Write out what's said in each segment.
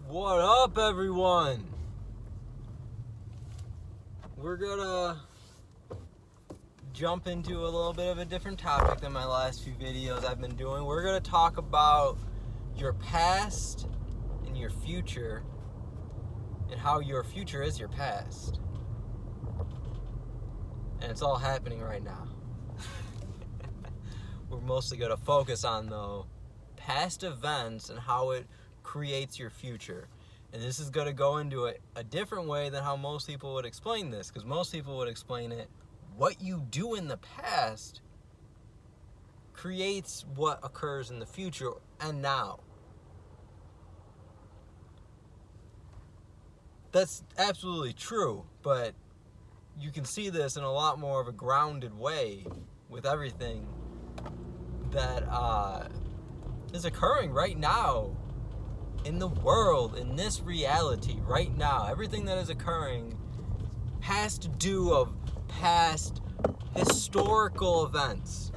What up, everyone? We're gonna jump into a little bit of a different topic than my last few videos I've been doing. We're gonna talk about your past and your future, and how your future is your past. And it's all happening right now. We're mostly gonna focus on the past events and how it creates your future. And this is going to go into a different way than how most people would explain this, because most people would explain it, what you do in the past creates what occurs in the future and now. That's absolutely true, but you can see this in a lot more of a grounded way with everything that is occurring right now in the world, in this reality right now. Everything that is occurring has to do of past historical events.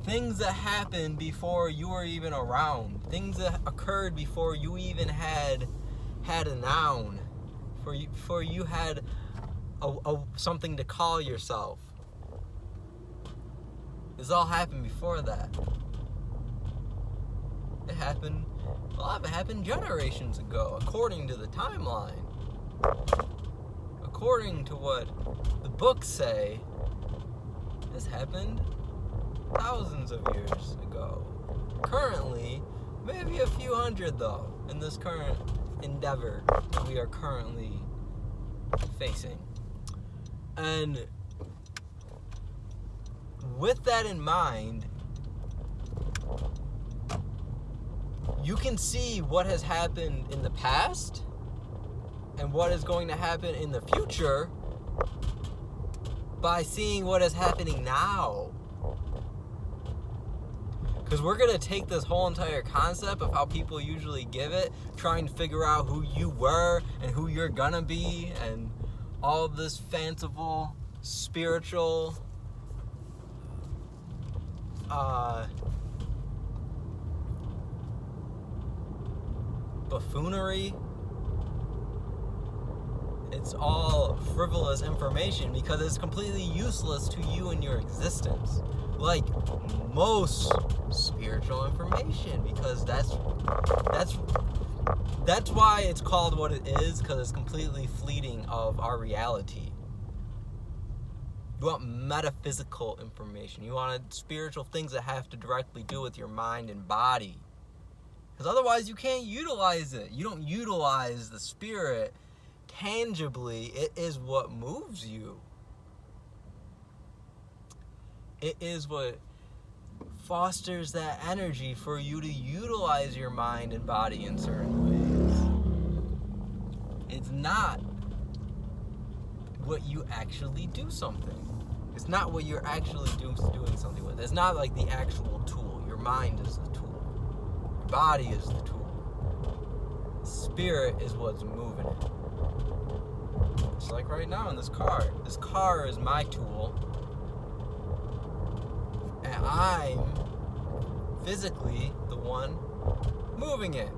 Things that happened before you were even around. Things that occurred before you even had a noun. Before you had something to call yourself. This all happened before that. A lot of it happened generations ago, according to the timeline. According to what the books say, this happened thousands of years ago. Currently, maybe a few hundred though, in this current endeavor that we are currently facing. And with that in mind, you can see what has happened in the past and what is going to happen in the future by seeing what is happening now. Because we're going to take this whole entire concept of how people usually give it, trying to figure out who you were and who you're going to be, and all of this fanciful, spiritual, buffoonery. It's all frivolous information because it's completely useless to you in your existence. Like most spiritual information, because that's why it's called what it is, because it's completely fleeting of our reality. You want metaphysical information. You want spiritual things that have to directly do with your mind and body. Because otherwise you can't utilize it. You don't utilize the spirit tangibly. It is what moves you. It is what fosters that energy for you to utilize your mind and body in certain ways. It's not what you actually do something. It's not what you're actually doing something with. It's not like the actual tool. Your mind is the tool. Your body is the tool. Spirit is what's moving it. It's like right now in this car. This car is my tool. And I'm physically the one moving it.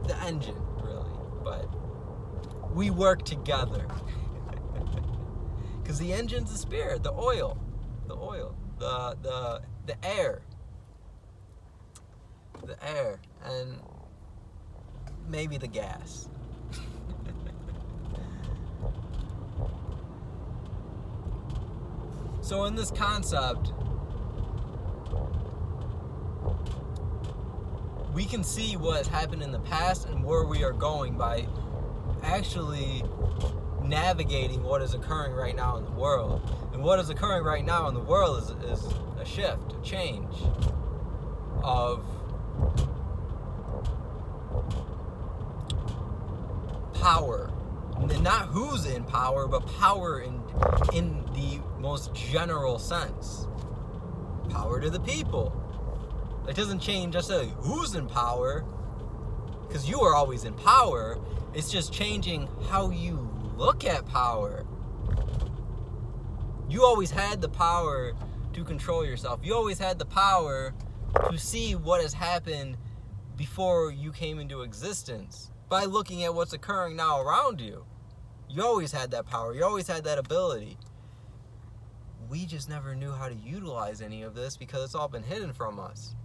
The engine, really. But we work together. Because the engine's the spirit, the oil, the air, and maybe the gas. So in this concept, we can see what has happened in the past and where we are going by actually navigating what is occurring right now in the world. And what is occurring right now in the world is a shift, a change of power. And not who's in power, but power in the most general sense. Power to the people. It doesn't change necessarily who's in power, because you are always in power. It's just changing how you look at power. You always had the power to control yourself. You always had the power to see what has happened before you came into existence by looking at what's occurring now around you. You always had that power. You always had that ability. We just never knew how to utilize any of this because it's all been hidden from us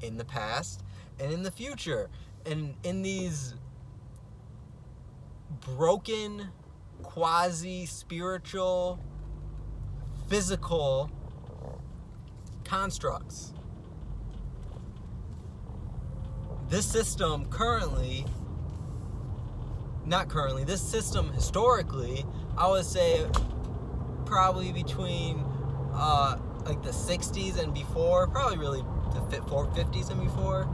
in the past and in the future. And in these broken, quasi-spiritual, physical constructs. This system this system historically, I would say probably between like the 60s and before, probably really the 50s and before,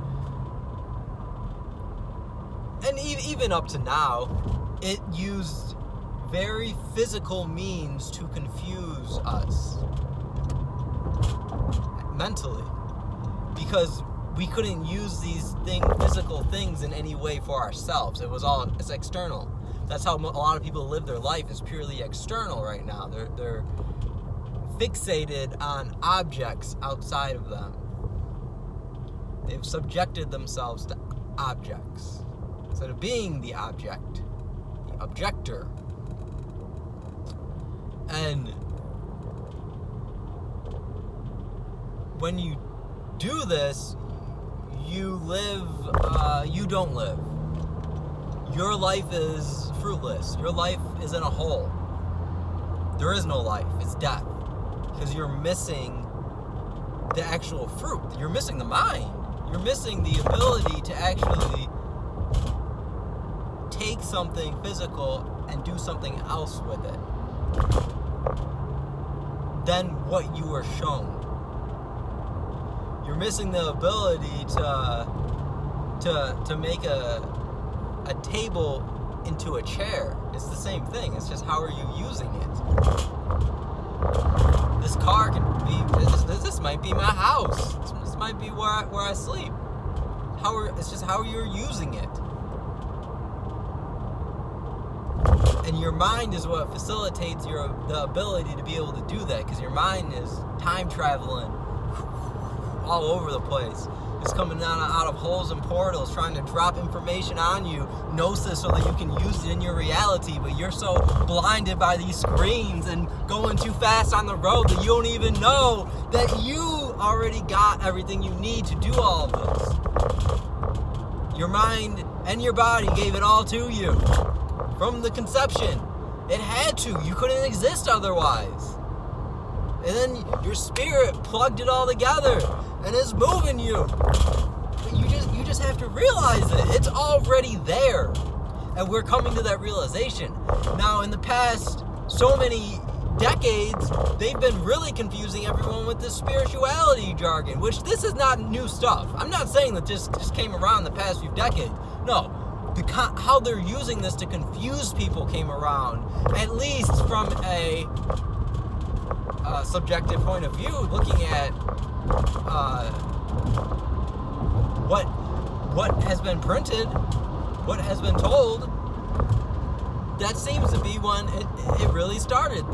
and even up to now, it used very physical means to confuse us mentally, because we couldn't use these physical things in any way for ourselves. It's external. That's how a lot of people live their life, is purely external right now. They're fixated on objects outside of them. They've subjected themselves to objects instead of being the object, the objector. And when you do this, you don't live. Your life is fruitless. Your life is in a hole. There is no life. It's death. Because you're missing the actual fruit. You're missing the mind. You're missing the ability to actually take something physical and do something else with it than what you were shown. You're missing the ability to make a table into a chair. It's the same thing. It's just, how are you using it? This car can be, this might be my house. This might be where I sleep. It's just how you're using it. And your mind is what facilitates the ability to be able to do that, because your mind is time traveling all over the place. It's coming out of holes and portals, trying to drop information on you, gnosis, so that you can use it in your reality, but you're so blinded by these screens and going too fast on the road that you don't even know that you already got everything you need to do all of this. Your mind and your body gave it all to you from the conception. It had to. You couldn't exist otherwise. And then your spirit plugged it all together and is moving you. But you just have to realize it. It's already there. And we're coming to that realization. Now, in the past so many decades, they've been really confusing everyone with this spirituality jargon, which this is not new stuff. I'm not saying that this just came around the past few decades. No. How they're using this to confuse people came around, at least from a subjective point of view, looking at what has been printed, what has been told. That seems to be when it really started,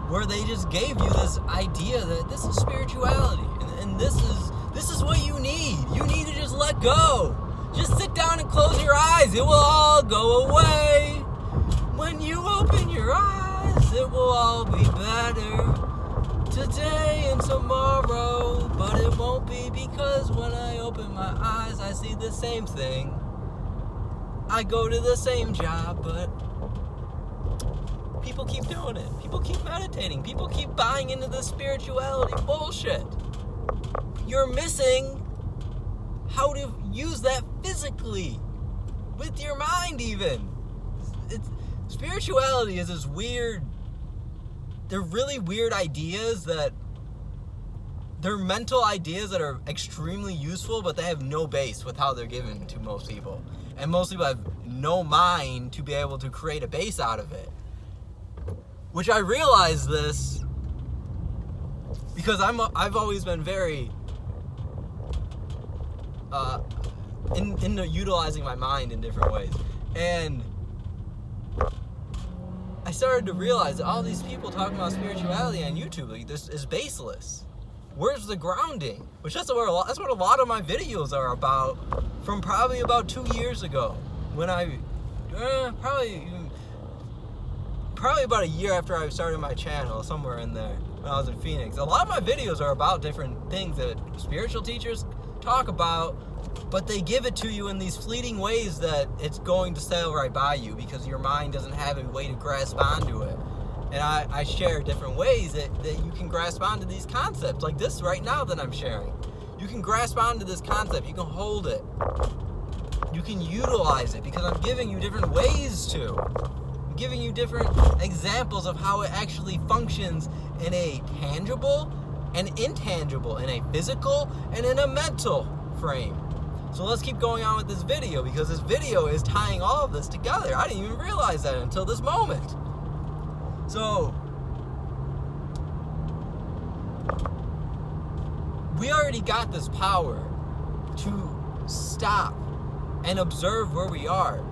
where they just gave you this idea that this is spirituality, and this is what you need. You need to just let go. Just sit down and close your eyes. It will all go away. When you open your eyes, it will all be better today and tomorrow. But it won't be, because when I open my eyes, I see the same thing. I go to the same job, but people keep doing it. People keep meditating. People keep buying into the spirituality bullshit. You're missing how to use that physically with your mind. Even spirituality is this weird, they're really weird ideas, that they're mental ideas that are extremely useful, but they have no base with how they're given to most people, and most people have no mind to be able to create a base out of it. Which I realize this because I've always been very into utilizing my mind in different ways. And I started to realize that all these people talking about spirituality on YouTube, like, this is baseless. Where's the grounding? Which that's what a lot of my videos are about, from probably about 2 years ago, when I probably about a year after I started my channel, somewhere in there, when I was in Phoenix. A lot of my videos are about different things that spiritual teachers talk about, but they give it to you in these fleeting ways that it's going to sail right by you because your mind doesn't have a way to grasp onto it. And I share different ways that you can grasp onto these concepts, like this right now that I'm sharing. You can grasp onto this concept, you can hold it, you can utilize it, because I'm giving you different ways to. I'm giving you different examples of how it actually functions in a tangible and intangible, in a physical and in a mental frame. So let's keep going on with this video, because this video is tying all of this together. I didn't even realize that until this moment. So, we already got this power to stop and observe where we are.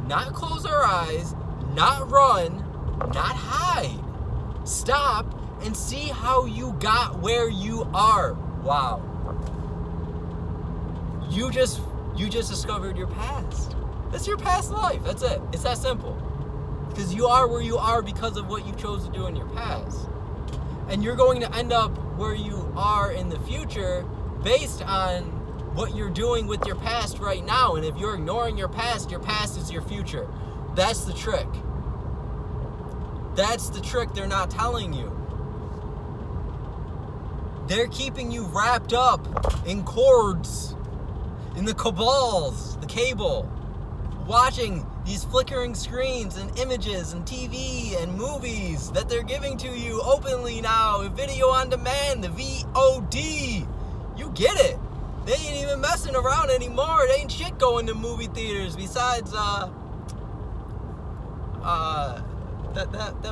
Not close our eyes, not run, not hide. Stop and see how you got where you are. Wow. You just discovered your past. That's your past life. That's it. It's that simple. Because you are where you are because of what you chose to do in your past. And you're going to end up where you are in the future based on what you're doing with your past right now. And if you're ignoring your past is your future. That's the trick. That's the trick they're not telling you. They're keeping you wrapped up in cords, in the cabals, the cable, watching these flickering screens and images and TV and movies that they're giving to you openly now, video on demand, the VOD. You get it. They ain't even messing around anymore. They ain't shit going to movie theaters besides that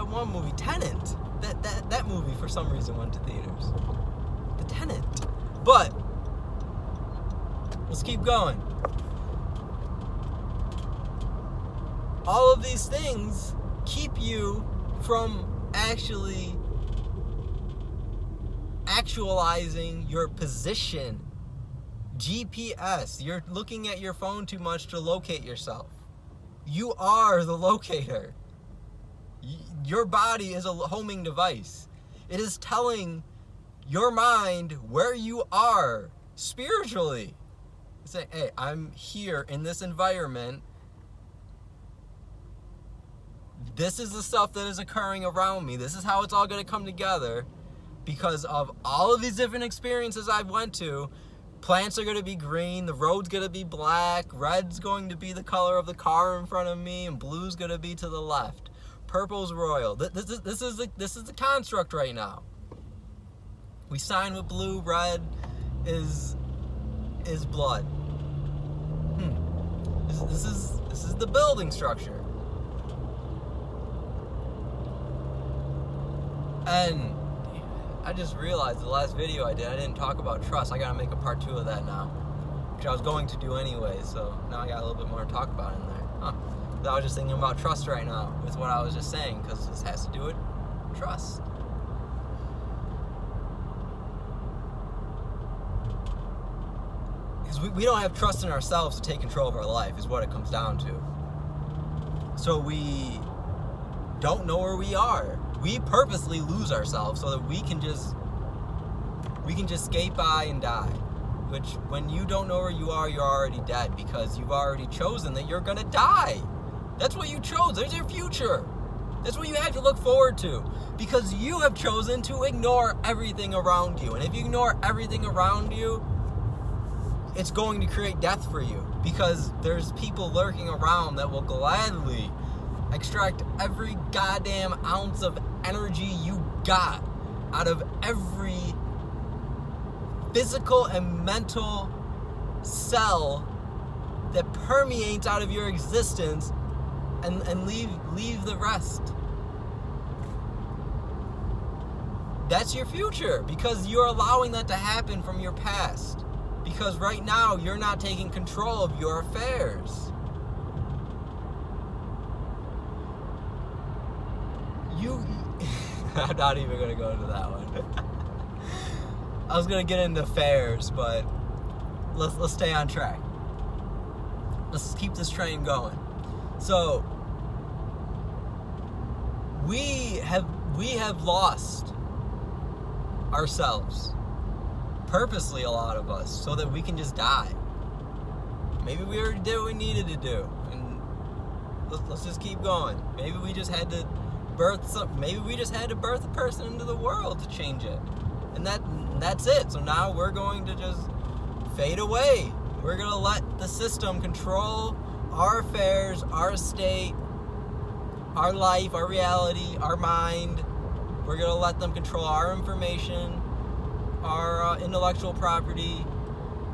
one movie, Tenant. That movie for some reason went to theaters. The Tenant. But let's keep going. All of these things keep you from actualizing your position. GPS. You're looking at your phone too much to locate yourself. You are the locator. Your body is a homing device. It is telling your mind where you are spiritually. It's saying, hey, I'm here in this environment. This is the stuff that is occurring around me. This is how it's all going to come together because of all of these different experiences I've went to. Plants are going to be green, the road's going to be black, red's going to be the color of the car in front of me, and blue's going to be to the left. Purple's royal. This is the construct right now. We sign with blue, red is blood. This is the building structure. And I just realized the last video I didn't talk about trust. I gotta make a part 2 of that now, which I was going to do anyway, so now I got a little bit more to talk about in there. I was just thinking about trust right now with what I was just saying, because this has to do with trust. Because we don't have trust in ourselves to take control of our life, is what it comes down to. So we don't know where we are. We purposely lose ourselves so that we can just skate by and die. Which, when you don't know where you are, you're already dead, because you've already chosen that you're gonna die. That's what you chose. There's your future. That's what you have to look forward to, because you have chosen to ignore everything around you. And if you ignore everything around you, it's going to create death for you, because there's people lurking around that will gladly extract every goddamn ounce of energy you got out of every physical and mental cell that permeates out of your existence, and leave the rest. That's your future, because you're allowing that to happen from your past, because right now you're not taking control of your affairs. I'm not even going to go into that one. I was gonna get into fares, but let's stay on track. Let's keep this train going. So we have lost ourselves purposely, a lot of us, so that we can just die. Maybe we already did what we needed to do, and let's just keep going. Maybe we just had to birth a person into the world to change it, and that's it. So now we're going to just fade away. We're gonna let the system control our affairs, our state, our life, our reality, our mind. We're gonna let them control our information, our intellectual property,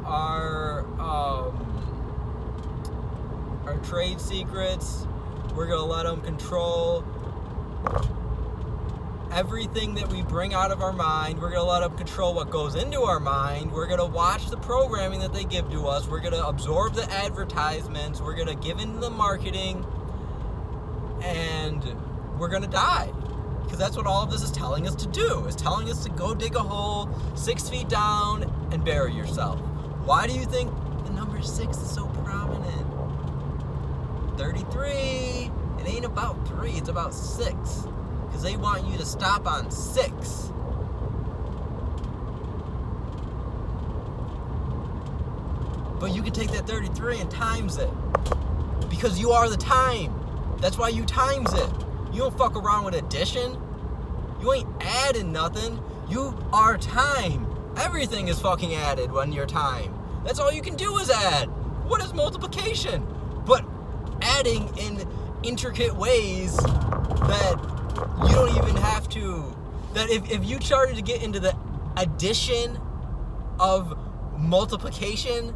our trade secrets. We're gonna let them control everything that we bring out of our mind. We're gonna let them control what goes into our mind. We're gonna watch the programming that they give to us. We're gonna absorb the advertisements. We're gonna give into the marketing, and we're gonna die. Because that's what all of this is telling us to do. It's telling us to go dig a hole 6 feet down and bury yourself. Why do you think the number 6 is so prominent? 33, it ain't about 3, it's about 6. Because they want you to stop on 6. But you can take that 33 and times it. Because you are the time. That's why you times it. You don't fuck around with addition. You ain't adding nothing. You are time. Everything is fucking added when you're time. That's all you can do is add. What is multiplication? But adding in intricate ways that you don't even have to. That if you started to get into the addition of multiplication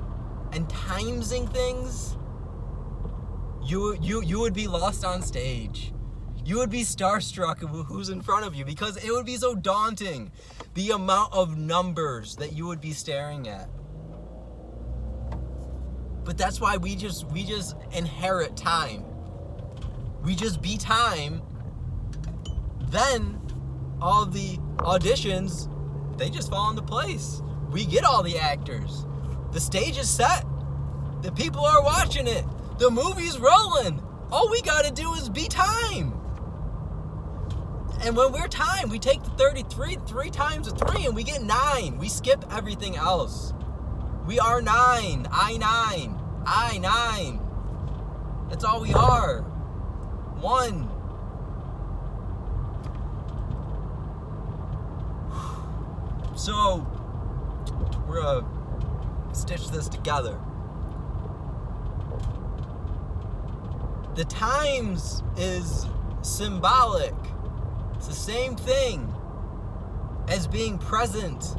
and timesing things, you would be lost on stage. You would be starstruck of who's in front of you, because it would be so daunting, the amount of numbers that you would be staring at. But that's why we just inherit time. We just be time. Then all the auditions, they just fall into place. We get all the actors. The stage is set. The people are watching it. The movie's rolling. All we gotta do is be time. And when we're time, we take the 33, 3 times a 3, and we get 9. We skip everything else. We are 9. I 9. That's all we are. 1. So, we're gonna stitch this together. The times is symbolic. It's the same thing as being present,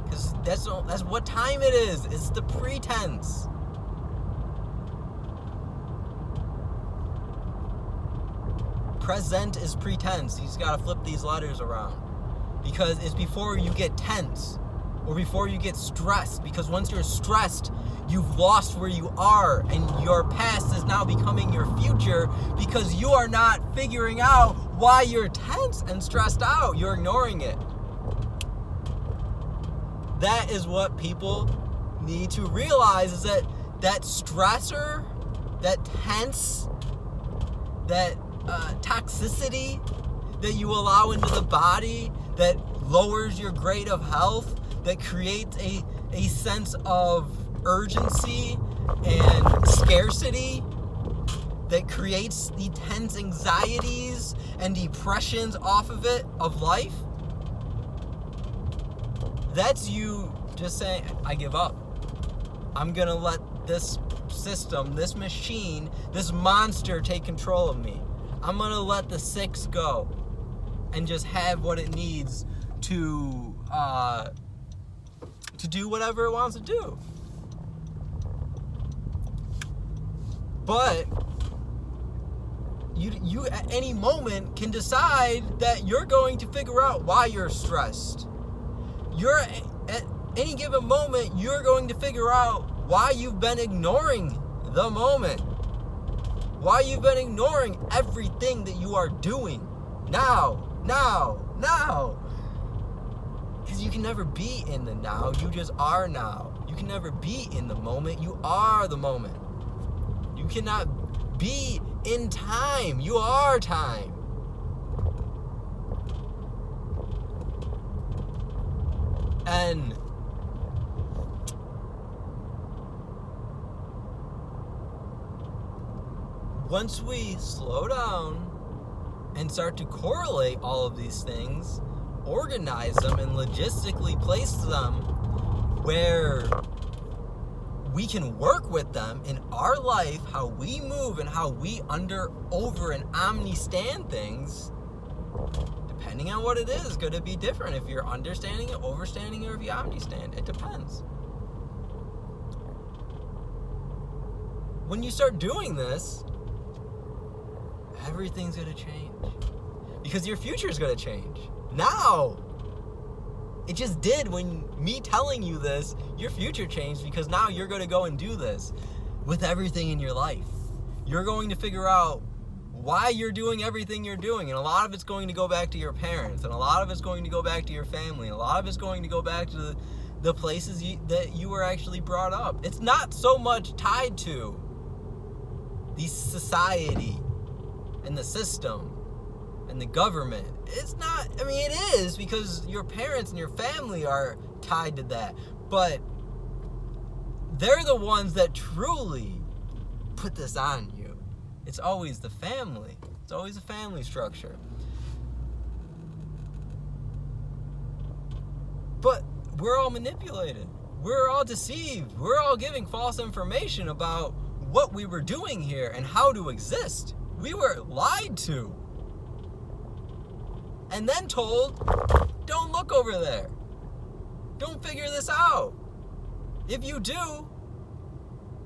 because that's what time it is. It's the pretense. Present is pretense. You just gotta flip these letters around, because it's before you get tense or before you get stressed. Because once you're stressed, you've lost where you are, and your past is now becoming your future, because you are not figuring out why you're tense and stressed out. You're ignoring it. That is what people need to realize, is that stressor, that tense, that toxicity that you allow into the body, that lowers your grade of health, that creates a sense of urgency and scarcity, that creates the tense anxieties and depressions off of it, of life. That's you just saying, I give up. I'm gonna let this system, this machine, this monster take control of me. I'm gonna let the 6 go and just have what it needs to do whatever it wants to do. But you at any moment can decide that you're going to figure out why you're stressed. At any given moment, you're going to figure out why you've been ignoring the moment. Why you've been ignoring everything that you are doing now. Because you can never be in the now. You just are now. You can never be in the moment. You are the moment. You cannot be in time. You are time. And once we slow down and start to correlate all of these things, organize them, and logistically place them where we can work with them in our life, how we move and how we over and omni-stand things, depending on what it is going to be different. If you're understanding it, overstanding, or if you omni-stand, it depends. When you start doing this, everything's going to change. Because your future is going to change. Now! It just did when me telling you this, your future changed because now you're going to go and do this with everything in your life. You're going to figure out why you're doing everything you're doing. And a lot of it's going to go back to your parents. And a lot of it's going to go back to your family. And a lot of it's going to go back to the places that you were actually brought up. It's not so much tied to the society and the system and the government. It's not, I mean, it is because your parents and your family are tied to that. But they're the ones that truly put this on you. It's always the family. It's always a family structure. But we're all manipulated. We're all deceived. We're all giving false information about what we were doing here and how to exist. We were lied to. And then told, don't look over there. Don't figure this out. If you do,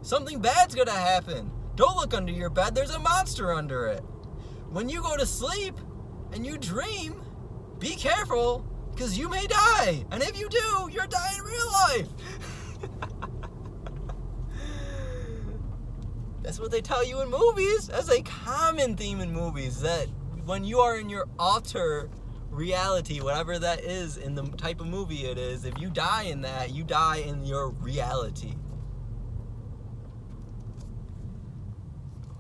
something bad's gonna happen. Don't look under your bed, there's a monster under it. When you go to sleep and you dream, be careful, because you may die. And if you do, you're dying in real life. That's what they tell you in movies. That's a common theme in movies, that when you are in your alter reality, whatever that is in the type of movie it is, if you die in that, you die in your reality.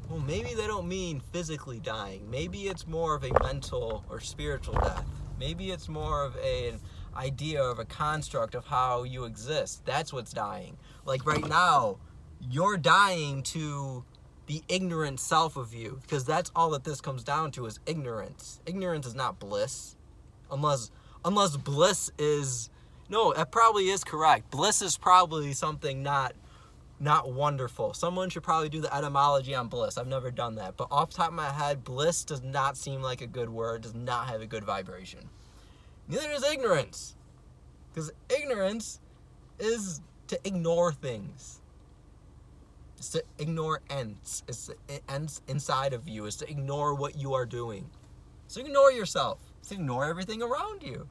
Well, maybe they don't mean physically dying. Maybe it's more of a mental or spiritual death. Maybe it's more of an idea of a construct of how you exist. That's what's dying. Like right now, you're dying to the ignorant self of you, because that's all that this comes down to, is ignorance. Ignorance is not bliss, unless bliss is, no, that probably is correct. Bliss is probably something not wonderful. Someone should probably do the etymology on bliss. I've never done that, but off the top of my head, bliss does not seem like a good word, does not have a good vibration. Neither does ignorance, because ignorance is to ignore things. It's to ignore ends. It's the ends inside of you. It's to ignore what you are doing. So ignore yourself. It's to ignore everything around you.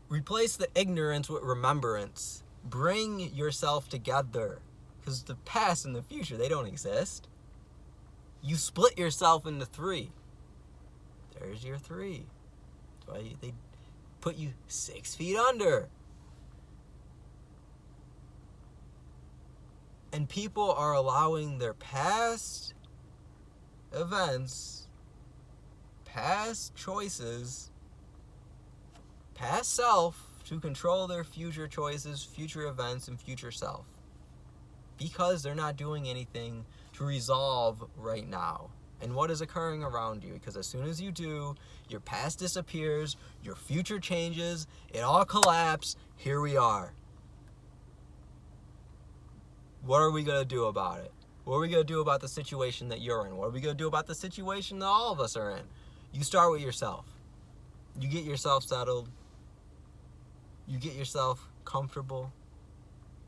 Replace the ignorance with remembrance. Bring yourself together. Because the past and the future, they don't exist. You split yourself into three. There's your three. That's why they put you 6 feet under. And people are allowing their past events, past choices, past self to control their future choices, future events, and future self. Because they're not doing anything to resolve right now. And what is occurring around you? Because as soon as you do, your past disappears, your future changes, it all collapses, here we are. What are we going to do about it? What are we going to do about the situation that you're in? What are we going to do about the situation that all of us are in? You start with yourself. You get yourself settled. You get yourself comfortable.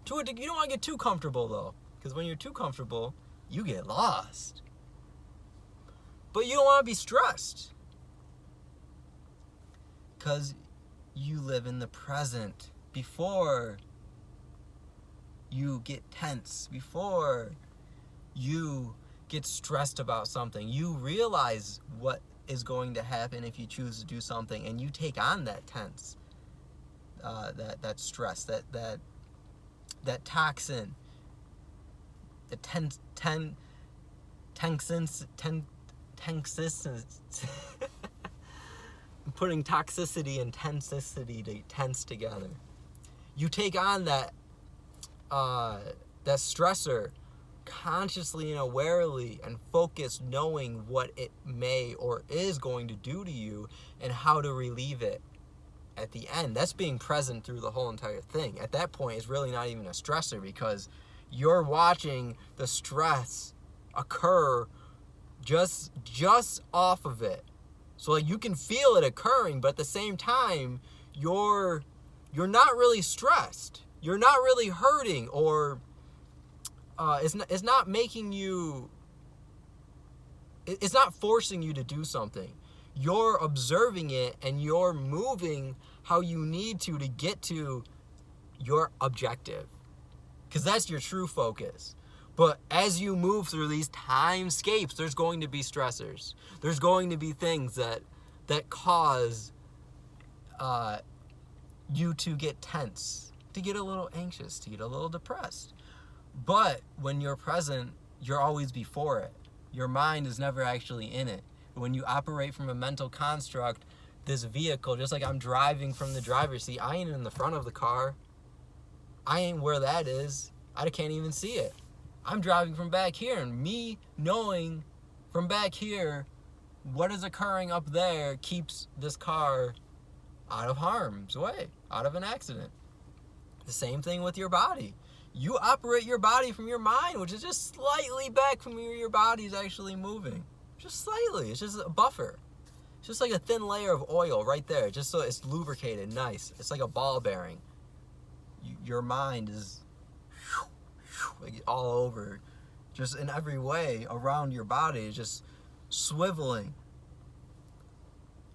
You don't want to get too comfortable, though. Because when you're too comfortable, you get lost. But you don't want to be stressed. Because you live in the present before you get tense, before you get stressed about something. You realize what is going to happen if you choose to do something, and you take on that tense, that stress, that toxin, the putting toxicity and tense together. You take on that stressor consciously and awarely and focused, knowing what it may or is going to do to you and how to relieve it at the end. That's being present through the whole entire thing. At that point, it's really not even a stressor, because you're watching the stress occur just off of it. So like, you can feel it occurring, but at the same time, you're not really stressed. You're not really hurting, or it's not making you, it's not forcing you to do something. You're observing it, and you're moving how you need to get to your objective, because that's your true focus. But as you move through these timescapes, there's going to be stressors. There's going to be things that cause you to get tense, to get a little anxious, to get a little depressed. But when you're present, you're always before it. Your mind is never actually in it. When you operate from a mental construct, this vehicle, just like I'm driving from the driver's seat, I ain't in the front of the car. I ain't where that is. I can't even see it. I'm driving from back here, and me knowing from back here what is occurring up there keeps this car out of harm's way, out of an accident. The same thing with your body. You operate your body from your mind, which is just slightly back from where your body is actually moving. Just slightly. It's just a buffer. It's just like a thin layer of oil right there, just so it's lubricated, nice. It's like a ball bearing. Your mind is like all over, just in every way around your body, just swiveling,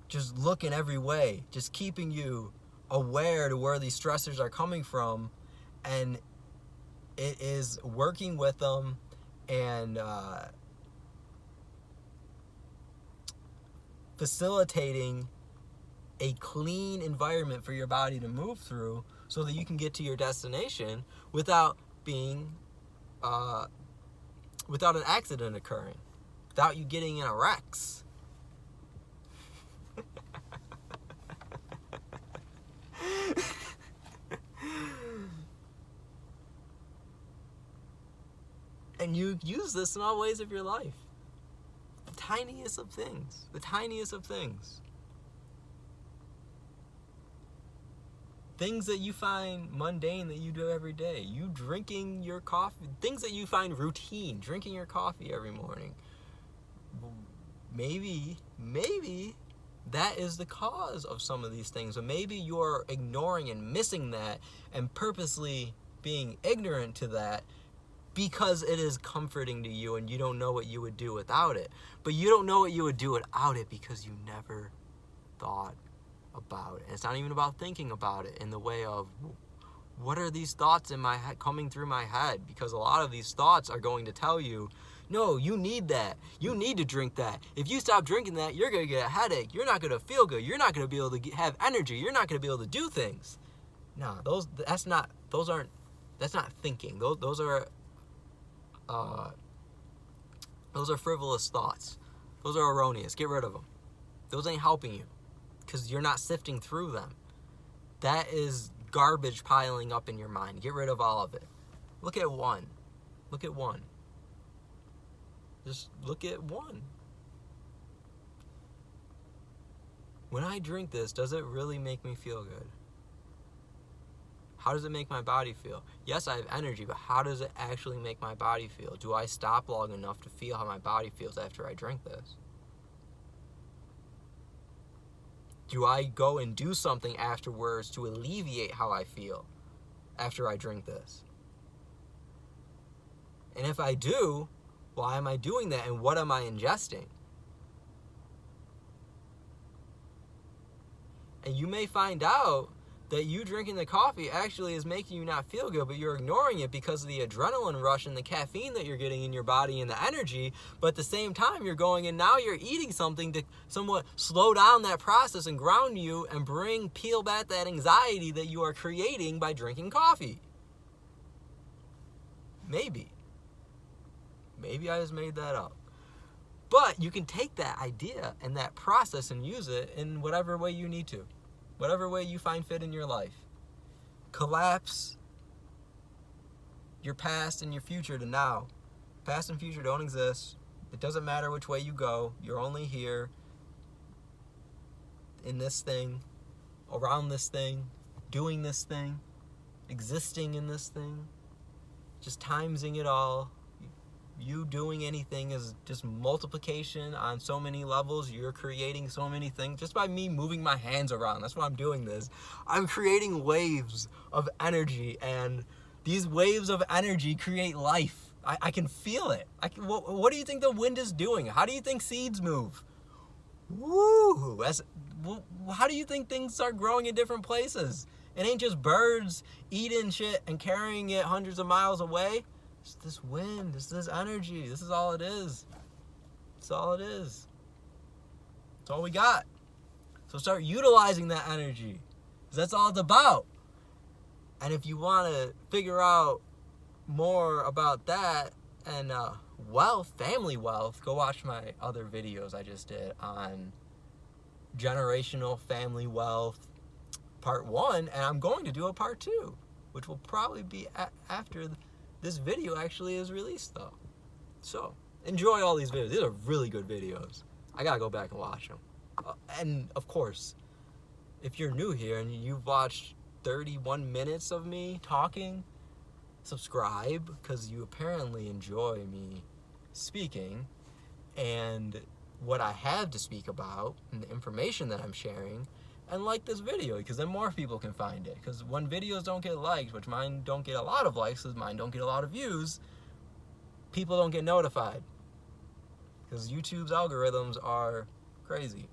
just looking every way, just keeping you aware to where these stressors are coming from, and it is working with them and facilitating a clean environment for your body to move through, so that you can get to your destination without an accident occurring, without you getting in a wreck. And you use this in all ways of your life. The tiniest of things. The tiniest of things. Things that you find mundane that you do every day. You drinking your coffee. Things that you find routine. Drinking your coffee every morning. Maybe that is the cause of some of these things. Or maybe you're ignoring and missing that and purposely being ignorant to that because it is comforting to you and you don't know what you would do without it. But you don't know what you would do without it because you never thought about it. And it's not even about thinking about it in the way of, what are these thoughts in my head coming through my head? Because a lot of these thoughts are going to tell you, no, you need that. You need to drink that. If you stop drinking that, you're going to get a headache. You're not going to feel good. You're not going to be able to have energy. You're not going to be able to do things. No, that's not thinking. Those are frivolous thoughts. Those are erroneous. Get rid of them. Those ain't helping you because you're not sifting through them. That is garbage piling up in your mind. Get rid of all of it. Look at one. Look at one. Just look at one. When I drink this, does it really make me feel good? How does it make my body feel? Yes, I have energy, but how does it actually make my body feel? Do I stop long enough to feel how my body feels after I drink this? Do I go and do something afterwards to alleviate how I feel after I drink this? And if I do, why am I doing that and what am I ingesting? And you may find out that you drinking the coffee actually is making you not feel good, but you're ignoring it because of the adrenaline rush and the caffeine that you're getting in your body and the energy. But at the same time, you're going and now you're eating something to somewhat slow down that process and ground you and peel back that anxiety that you are creating by drinking coffee. Maybe I just made that up. But you can take that idea and that process and use it in whatever way you need to. Whatever way you find fit in your life. Collapse your past and your future to now. Past and future don't exist. It doesn't matter which way you go. You're only here in this thing, around this thing, doing this thing, existing in this thing, just timesing it all. You doing anything is just multiplication on so many levels. You're creating so many things just by me moving my hands around. That's why I'm doing this. I'm creating waves of energy, and these waves of energy create life. I can feel it. What do you think the wind is doing? How do you think seeds move? Woo! How do you think things start growing in different places? It ain't just birds eating shit and carrying it hundreds of miles away. It's this wind, it's this energy. This is all it is. That's all it is. That's all we got. So start utilizing that energy, because that's all it's about. And if you want to figure out more about that and wealth, family wealth, go watch my other videos I just did on generational family wealth, part 1, and I'm going to do a part 2, which will probably be after this video actually is released, though. So, enjoy all these videos. These are really good videos. I gotta go back and watch them. And, of course, if you're new here and you've watched 31 minutes of me talking, subscribe, because you apparently enjoy me speaking and what I have to speak about and the information that I'm sharing. And like this video, because then more people can find it. Because when videos don't get liked, which mine don't get a lot of likes, because mine don't get a lot of views, people don't get notified. Because YouTube's algorithms are crazy.